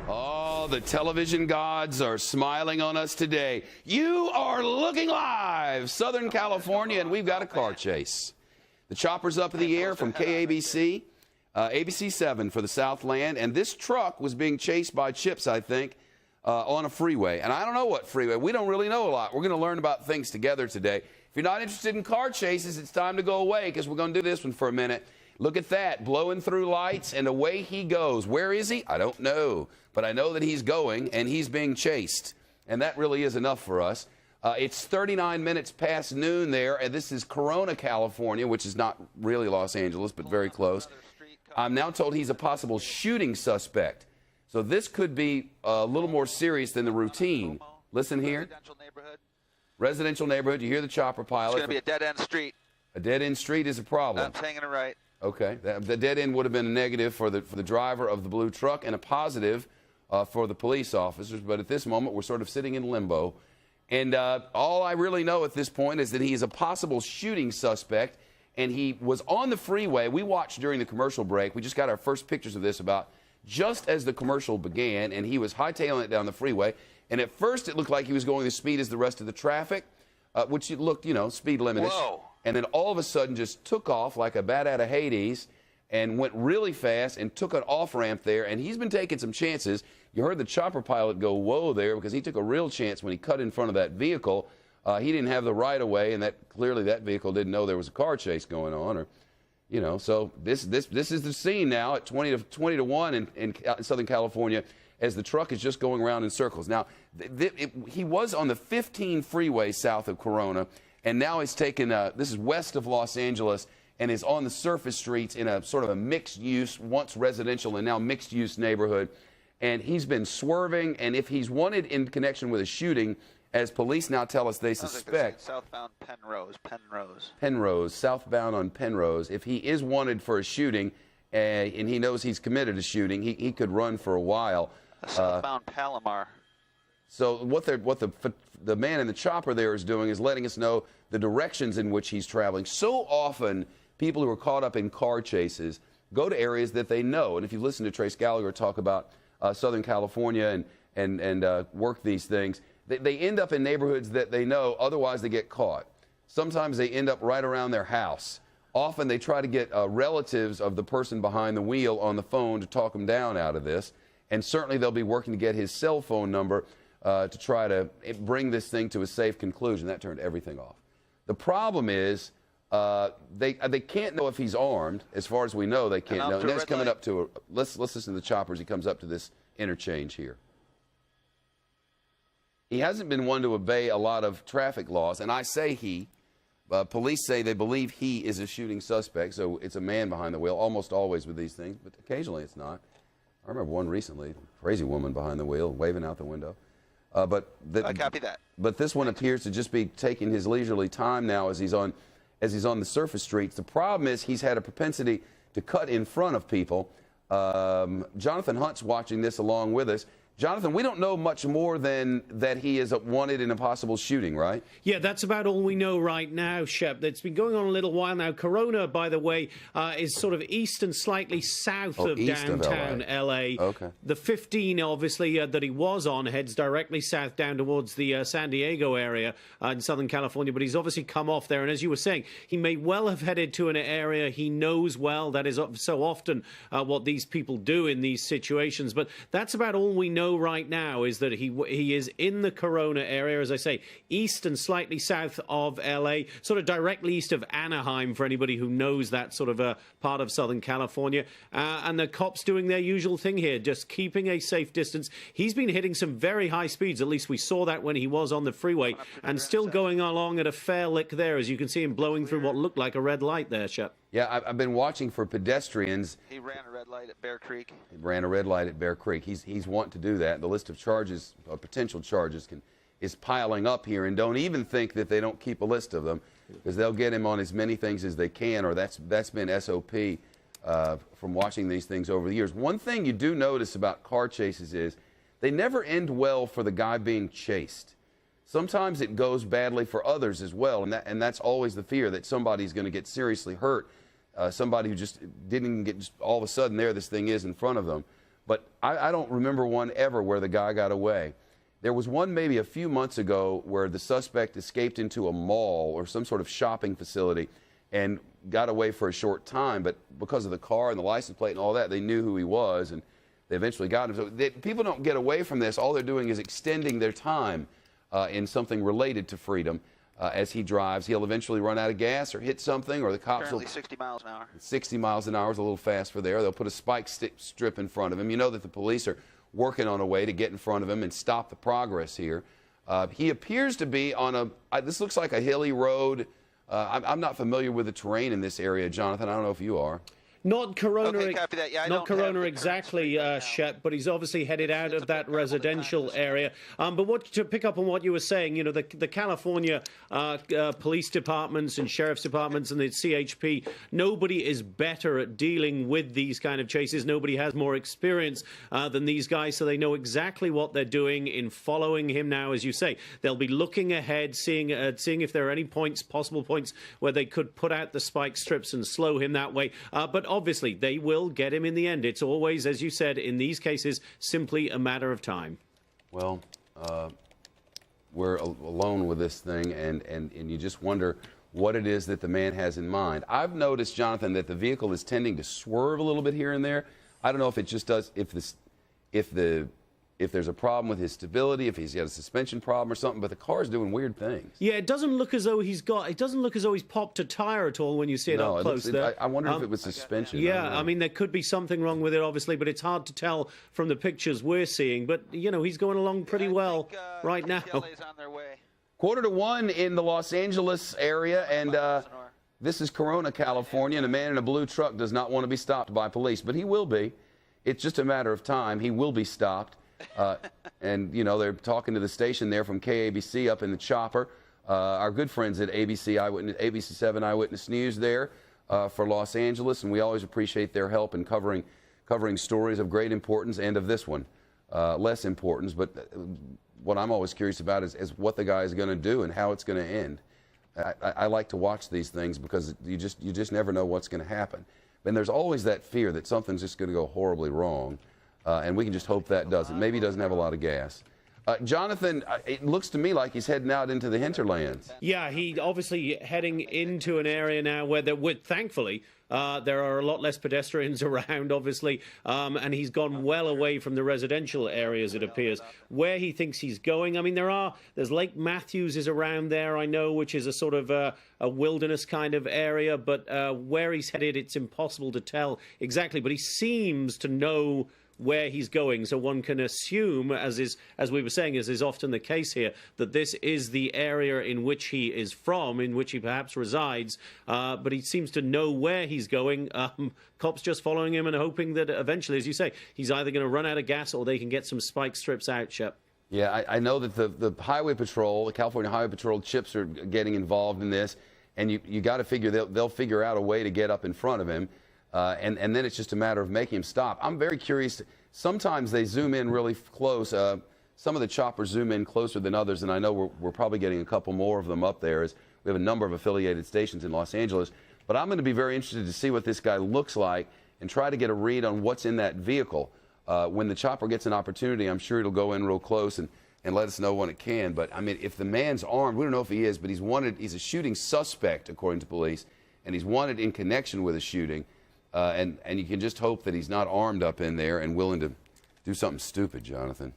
Oh, the television gods are smiling on us today. You are looking live, Southern California, and we've got a car chase. The chopper's up in the air from KABC, ABC 7 for the Southland, and this truck was being chased by Chips, I think, on a freeway. And I don't know what freeway. We don't really know a lot. We're going to learn about things together today. If you're not interested in car chases, it's time to go away because we're going to do this one for a minute. Look at that, blowing through lights, and away he goes. Where is he? I don't know. But I know that he's going, and he's being chased. And that really is enough for us. It's 39 minutes past noon there, and this is Corona, California, which is not really Los Angeles, but very close. I'm now told he's a possible shooting suspect. So this could be a little more serious than the routine. Listen here. Residential neighborhood. You hear the chopper pilot. It's going to be a dead-end street. A dead-end street is a problem. I'm taking it right. Okay. The dead end would have been a negative for the driver of the blue truck and a positive for the police officers. But at this moment, we're sort of sitting in limbo. And all I really know at this point is that he is a possible shooting suspect. And he was on the freeway. We watched during the commercial break. We just got our first pictures of this about just as the commercial began. And he was hightailing it down the freeway. And at first, it looked like he was going the speed as the rest of the traffic, which looked, speed limitish. Whoa. And then all of a sudden just took off like a bat out of Hades and went really fast and took an off-ramp there. And he's been taking some chances. You heard the chopper pilot go, whoa, there, because he took a real chance when he cut in front of that vehicle. He didn't have the right-of-way, and clearly that vehicle didn't know there was a car chase going on. So this is the scene now at 20 to 1 in Southern California as the truck is just going around in circles. Now, he was on the 15 freeway south of Corona, and now he's taken, this is west of Los Angeles, and is on the surface streets in a sort of a mixed-use, once residential and now mixed-use neighborhood. And he's been swerving, and if he's wanted in connection with a shooting, as police now tell us they suspect. Southbound Penrose. Penrose, southbound on Penrose. If he is wanted for a shooting, and he knows he's committed a shooting, he could run for a while. Southbound Palomar. So what the man in the chopper there is doing is letting us know the directions in which he's traveling. So often, people who are caught up in car chases go to areas that they know. And if you listen to Trace Gallagher talk about Southern California and work these things, they end up in neighborhoods that they know, otherwise they get caught. Sometimes they end up right around their house. Often they try to get relatives of the person behind the wheel on the phone to talk them down out of this. And certainly they'll be working to get his cell phone number to try to bring this thing to a safe conclusion. That turned everything off. The problem is they can't know if he's armed. As far as we know, they can't know. And that's coming up to let's listen to the chopper as he comes up to this interchange here. He hasn't been one to obey a lot of traffic laws, and I say he. Police say they believe he is a shooting suspect, so it's a man behind the wheel, almost always with these things, but occasionally it's not. I remember one recently, crazy woman behind the wheel, waving out the window. I copy that. But this one appears to just be taking his leisurely time now as he's on the surface streets. The problem is he's had a propensity to cut in front of people. Jonathan Hunt's watching this along with us. Jonathan, we don't know much more than that he is wanted in a possible shooting, right? Yeah, that's about all we know right now, Shep. It's been going on a little while now. Corona, by the way, is sort of east and slightly south of downtown L.A. Okay. The 15, obviously, that he was on heads directly south down towards the San Diego area in Southern California, but he's obviously come off there. And as you were saying, he may well have headed to an area he knows well. That is so often what these people do in these situations. But that's about all we know right now, is that he is in the Corona area, as I say, east and slightly south of L.A., sort of directly east of Anaheim, for anybody who knows that sort of a part of Southern California. And the cops doing their usual thing here, just keeping a safe distance. He's been hitting some very high speeds, at least we saw that when he was on the freeway, and still going along at a fair lick there, as you can see him blowing through what looked like a red light there, Shep. Yeah, I've been watching for pedestrians. He ran a red light at Bear Creek. He ran a red light at Bear Creek. He's wanting to do that. The list of charges, potential charges, is piling up here. And don't even think that they don't keep a list of them, because they'll get him on as many things as they can, or that's been SOP from watching these things over the years. One thing you do notice about car chases is they never end well for the guy being chased. Sometimes it goes badly for others as well, and that's always the fear, that somebody's going to get seriously hurt, somebody who just didn't even get, just all of a sudden there this thing is in front of them. but I don't remember one ever where the guy got away. There was one maybe a few months ago where the suspect escaped into a mall or some sort of shopping facility and got away for a short time, but because of the car and the license plate and all that, they knew who he was, and they eventually got him. So people don't get away from this. All they're doing is extending their time in something related to freedom. As he drives, he'll eventually run out of gas or hit something, or the cops Currently will... 60 miles an hour. 60 miles an hour is a little fast for there. They'll put a spike strip in front of him. You know that the police are working on a way to get in front of him and stop the progress here. He appears to be on this looks like a hilly road. I'm not familiar with the terrain in this area, Jonathan. I don't know if you are. Not Corona, Okay, copy that. Yeah, I not don't have Corona the exactly, current right now. Shep, but he's obviously headed out It's of that a bit all the time, residential so- area. But to pick up on what you were saying, you know, the California police departments and sheriff's departments and the CHP, nobody is better at dealing with these kind of chases. Nobody has more experience than these guys, so they know exactly what they're doing in following him now, as you say. They'll be looking ahead, seeing if there are any possible points where they could put out the spike strips and slow him that way. But obviously, they will get him in the end. It's always, as you said, in these cases, simply a matter of time. Well, we're alone with this thing, and you just wonder what it is that the man has in mind. I've noticed, Jonathan, that the vehicle is tending to swerve a little bit here and there. I don't know if it just does, if there's a problem with his stability, if he's got a suspension problem or something, but the car's doing weird things. Yeah, it doesn't look as though he's popped a tire at all when you see it up close there. I wonder if it was suspension. Yeah, I mean, there could be something wrong with it, obviously, but it's hard to tell from the pictures we're seeing. But, you know, he's going along pretty well right now. TLA's on their way. 1:45 in the Los Angeles area, and this is Corona, California, and a man in a blue truck does not want to be stopped by police, but he will be. It's just a matter of time. He will be stopped. And, you know, they're talking to the station there from KABC up in the chopper. Our good friends at ABC7 Eyewitness News there for Los Angeles, and we always appreciate their help in covering stories of great importance and of this one, less importance. But what I'm always curious about is what the guy is going to do and how it's going to end. I like to watch these things because you just never know what's going to happen. And there's always that fear that something's just going to go horribly wrong. And we can just hope that doesn't. Maybe he doesn't have a lot of gas. Jonathan, it looks to me like he's heading out into the hinterlands. Yeah, he obviously heading into an area now where thankfully, there are a lot less pedestrians around, obviously, and he's gone well away from the residential areas, it appears. Where he thinks he's going, I mean, there's Lake Matthews is around there, I know, which is a sort of a wilderness kind of area, but where he's headed, it's impossible to tell exactly, but he seems to know where he's going, so one can assume, as we were saying, as is often the case here, that this is the area in which he is from, in which he perhaps resides, but he seems to know where he's going. Cops just following him and hoping that eventually, as you say, he's either going to run out of gas or they can get some spike strips out, Shep. Yeah, I know that the Highway Patrol, the California Highway Patrol chips are getting involved in this, and you got to figure they'll figure out a way to get up in front of him. And then it's just a matter of making him stop. I'm very curious. Sometimes they zoom in really close. Some of the choppers zoom in closer than others, and I know we're probably getting a couple more of them up there, as we have a number of affiliated stations in Los Angeles. But I'm going to be very interested to see what this guy looks like and try to get a read on what's in that vehicle. When the chopper gets an opportunity, I'm sure it'll go in real close and let us know when it can. But, I mean, if the man's armed, we don't know if he is, but he's a shooting suspect, according to police, and he's wanted in connection with a shooting. And you can just hope that he's not armed up in there and willing to do something stupid, Jonathan.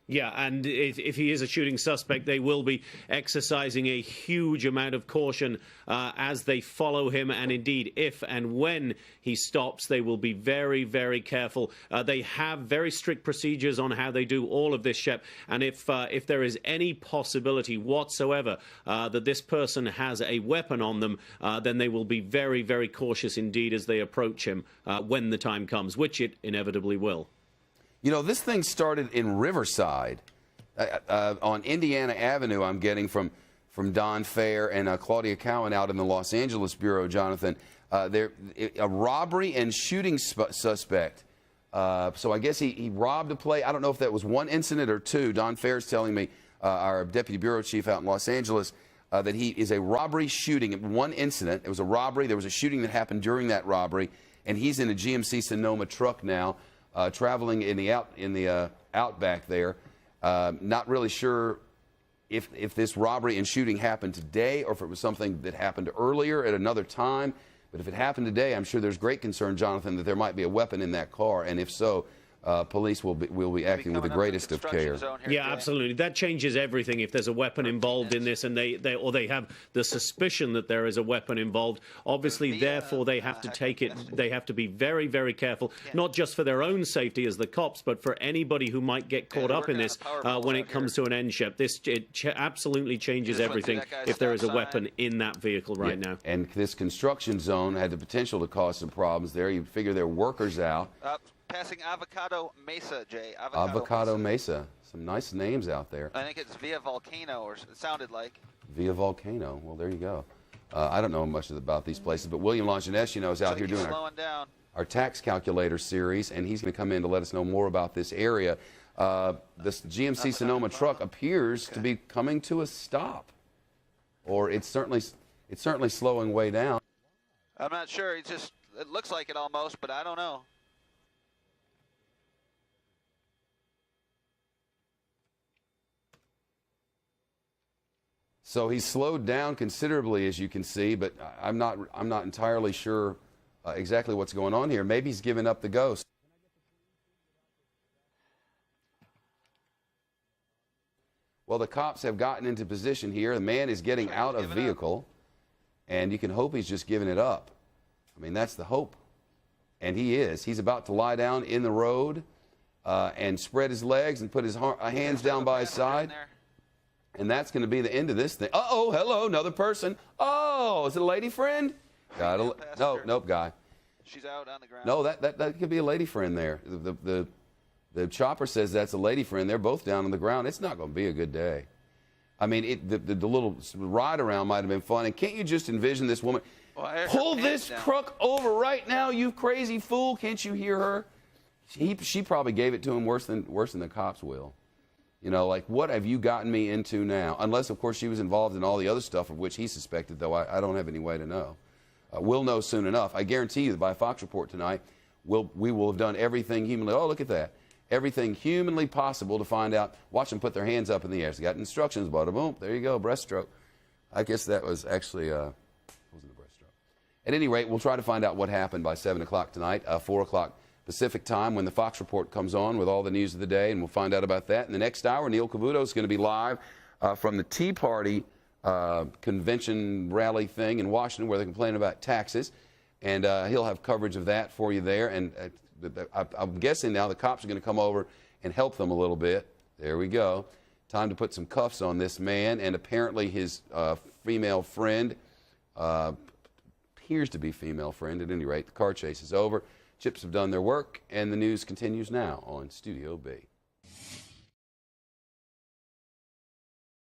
Yeah, and if he is a shooting suspect, they will be exercising a huge amount of caution as they follow him. And indeed, if and when he stops, they will be very, very careful. They have very strict procedures on how they do all of this, Shep. And if there is any possibility whatsoever that this person has a weapon on them, then they will be very, very cautious indeed as they approach him when the time comes, which it inevitably will. You know, this thing started in Riverside on Indiana Avenue. I'm getting from Don Fair and Claudia Cowan out in the Los Angeles Bureau, Jonathan. A robbery and shooting suspect. So I guess he robbed a place. I don't know if that was one incident or two. Don Fair's telling me, our deputy bureau chief out in Los Angeles, that he is a robbery shooting. One incident. It was a robbery. There was a shooting that happened during that robbery, and he's in a GMC Sonoma truck now. traveling in the outback there. Not really sure if this robbery and shooting happened today or if it was something that happened earlier at another time. But if it happened today, I'm sure there's great concern, Jonathan, that there might be a weapon in that car. And if so, police will be acting with the greatest of care. Yeah, absolutely. That changes everything if there's a weapon involved in this, and they have the suspicion that there is a weapon involved. Obviously, therefore, they have to take it. They have to be very, very careful, not just for their own safety as the cops, but for anybody who might get caught up in this when it comes to an end ship. It absolutely changes everything if there is a weapon in that vehicle right now. And this construction zone had the potential to cause some problems there. You figure there are workers out. Passing Avocado Mesa, Jay. Avocado Mesa. Some nice names out there. I think it's Via Volcano, or it sounded like. Via Volcano. Well, there you go. I don't know much about these places, but William Longinus, is out here doing our tax calculator series, and he's going to come in to let us know more about this area. This GMC Sonoma truck appears to be coming to a stop, or it's certainly slowing way down. I'm not sure. It looks like it almost, but I don't know. So he's slowed down considerably, as you can see, but I'm not entirely sure exactly what's going on here. Maybe he's given up the ghost. Well, the cops have gotten into position here. The man is getting out of vehicle, and you can hope he's just giving it up. I mean, that's the hope. And he is. He's about to lie down in the road and spread his legs and put his hands down by his side. And that's going to be the end of this thing. Uh-oh, hello, another person. Oh, is it a lady friend? Nope, guy. She's out on the ground. No, that could be a lady friend there. The chopper says that's a lady friend. They're both down on the ground. It's not going to be a good day. I mean, the little ride around might have been fun. And can't you just envision this woman? Pull this truck over right now, you crazy fool. Can't you hear her? She probably gave it to him worse than the cops will. Like, what have you gotten me into now? Unless, of course, she was involved in all the other stuff of which he suspected, though I don't have any way to know. We'll know soon enough. I guarantee you that by Fox Report tonight, we will have done everything humanly. Oh, look at that. Everything humanly possible to find out. Watch them put their hands up in the air. They got instructions. Bada boom. There you go. Breaststroke. I guess that was actually wasn't a breaststroke. At any rate, we'll try to find out what happened by 7 o'clock tonight, 4 o'clock Pacific time, when the Fox Report comes on with all the news of the day, and we'll find out about that. In the next hour, Neil Cavuto is going to be live from the Tea Party convention rally thing in Washington, where they're complaining about taxes, and he'll have coverage of that for you there. And I'm guessing now the cops are going to come over and help them a little bit. There we go. Time to put some cuffs on this man, and apparently his female friend, appears to be female friend at any rate. The car chase is over. Chips have done their work, and the news continues now on Studio B.